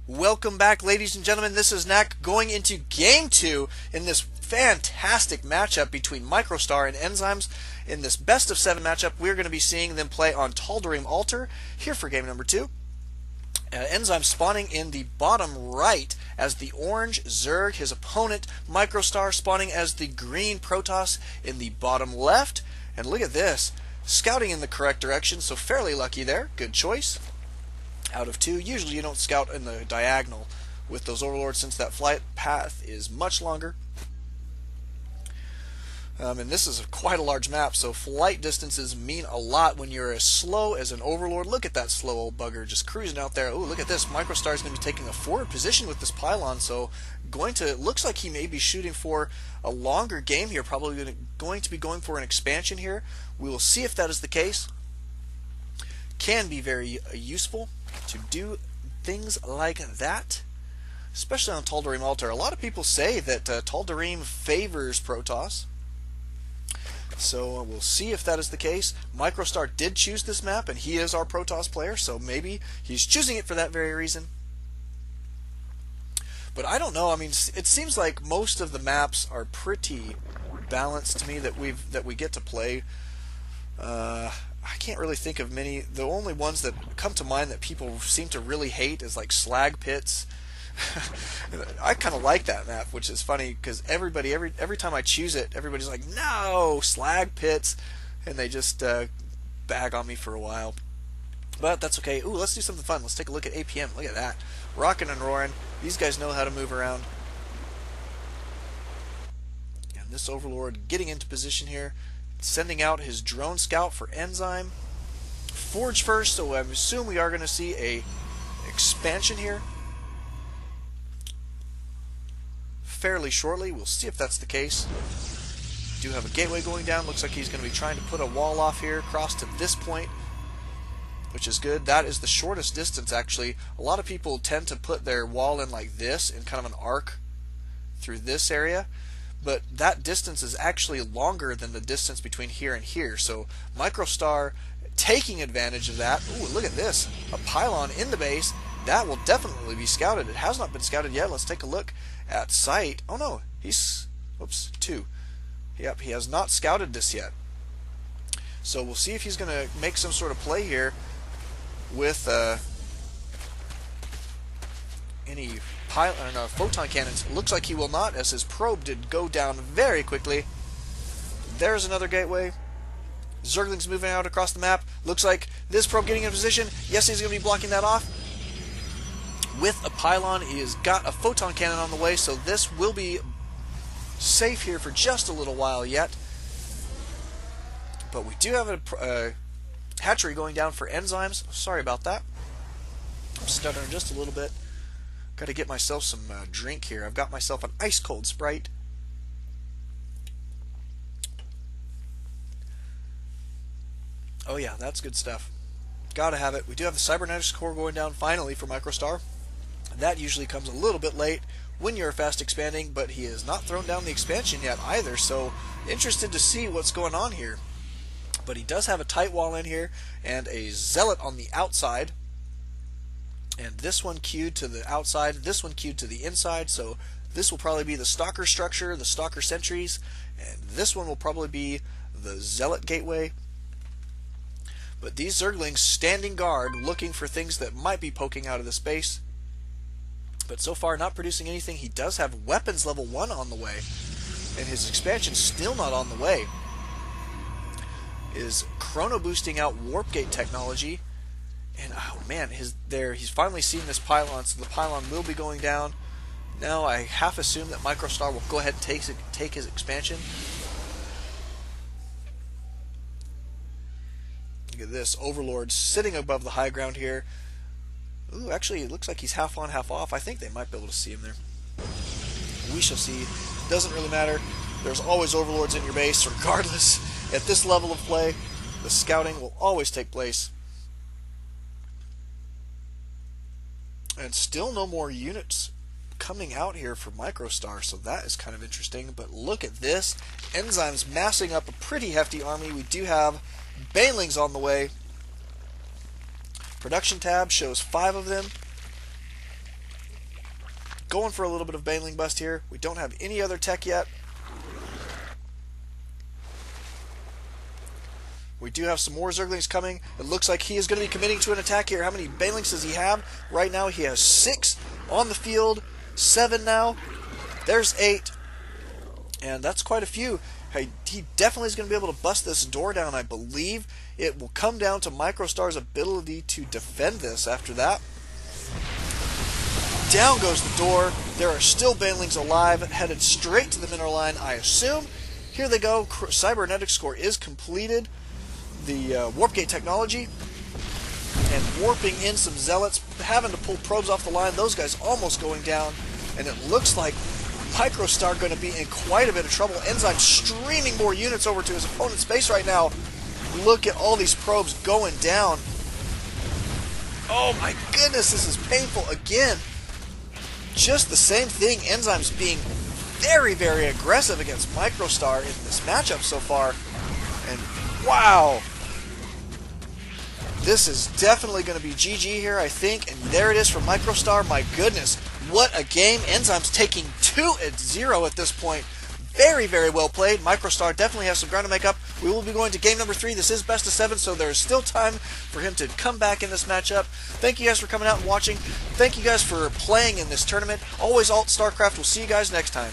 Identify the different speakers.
Speaker 1: Welcome back, ladies and gentlemen. This is Knack going into Game 2 in this fantastic matchup between Microstar and Enzymes. In this best of 7 matchup, we're going to be seeing them play on ALT-jun11 here for game number 2. Enzymes spawning in the bottom right as the orange Zerg, his opponent Microstar spawning as the green Protoss in the bottom left. And look at this, scouting in the correct direction, so fairly lucky there. Good choice. Out of 2, usually you don't scout in the diagonal with those overlords since that flight path is much longer. And this is quite a large map, so flight distances mean a lot when you're as slow as an overlord. Look at that slow old bugger just cruising out there. Ooh, look at this. Microstar is going to be taking a forward position with this pylon, so looks like he may be shooting for a longer game here, probably going to be going for an expansion here. We will see if that is the case. Can be very useful to do things like that, especially on ALT-jun11. A lot of people say that ALT-jun11 favors Protoss, so we'll see if that is the case. Microstar did choose this map, and he is our Protoss player, so maybe he's choosing it for that very reason. But I don't know. I mean, it seems like most of the maps are pretty balanced to me that we get to play. I can't really think of many. The only ones that come to mind that people seem to really hate is like slag pits. I kind of like that map, which is funny because every time I choose it, everybody's like, no, slag pits, and they just bag on me for a while. But that's okay. Ooh, let's do something fun. Let's take a look at APM. Look at that, rocking and roaring. These guys know how to move around. And this overlord getting into position here, sending out his drone scout for Enzyme. Forge first, so I assume we are going to see a expansion here fairly shortly. We'll see if that's the case. Do have a gateway going down. Looks like he's going to be trying to put a wall off here across to this point, which is good. That is the shortest distance, actually. A lot of people tend to put their wall in like this, in kind of an arc through this area. But that distance is actually longer than the distance between here and here. So Microstar taking advantage of that. Ooh, look at this. A pylon in the base. That will definitely be scouted. It has not been scouted yet. Let's take a look at sight. Oh no, he's, oops, 2. Yep, he has not scouted this yet. So we'll see if he's going to make some sort of play here with any photon cannons. Looks like he will not, as his probe did go down very quickly. There's another gateway. Zerglings moving out across the map. Looks like this probe getting in position. Yes, he's going to be blocking that off with a pylon. He has got a photon cannon on the way, so this will be safe here for just a little while yet. But we do have a hatchery going down for Enzymes. Sorry about that. I'm stuttering just a little bit. Got to get myself some drink here. I've got myself an ice cold Sprite. Oh yeah, that's good stuff. Gotta have it. We do have the cybernetics core going down finally for Microstar. That usually comes a little bit late when you're fast expanding, but he has not thrown down the expansion yet either, so interested to see what's going on here. But he does have a tight wall in here and a zealot on the outside. And this one queued to the outside, this one queued to the inside, so this will probably be the stalker structure, the stalker sentries, and this one will probably be the zealot gateway. But these Zerglings standing guard, looking for things that might be poking out of the space. But so far not producing anything. He does have weapons level 1 on the way, and his expansion still not on the way. Is chrono boosting out warp gate technology. And oh man, he's finally seen this pylon, so the pylon will be going down. Now I half assume that Microstar will go ahead and take his expansion. Look at this, Overlord sitting above the high ground here. Ooh, actually it looks like he's half on, half off. I think they might be able to see him there. We shall see. Doesn't really matter. There's always Overlords in your base, regardless. At this level of play, the scouting will always take place. And still no more units coming out here for Microstar, so that is kind of interesting. But look at this. Enzymes massing up a pretty hefty army. We do have Banelings on the way. Production tab shows 5 of them. going for a little bit of Baneling Bust here. We don't have any other tech yet. We do have some more Zerglings coming. It looks like he is going to be committing to an attack here. How many Banelings does he have? Right now he has 6 on the field. 7 now. There's 8. And that's quite a few. He definitely is going to be able to bust this door down, I believe. It will come down to Microstar's ability to defend this after that. Down goes the door. There are still Banelings alive, headed straight to the mineral line, I assume. Here they go. Cybernetics core is completed. The warp gate technology. And warping in some zealots, having to pull probes off the line. Those guys almost going down. And it looks like Microstar going to be in quite a bit of trouble. Enzyme streaming more units over to his opponent's base right now. Look at all these probes going down. Oh my goodness, this is painful again. Just the same thing. Enzyme's being very, very aggressive against Microstar in this matchup so far. And wow. This is definitely going to be GG here, I think. And there it is for Microstar. My goodness, what a game. Enzyme's taking 2-0 at this point. Very, very well played. Microstar definitely has some ground to make up. We will be going to game number 3. This is best of 7, so there is still time for him to come back in this matchup. Thank you guys for coming out and watching. Thank you guys for playing in this tournament. Always Alt StarCraft. We'll see you guys next time.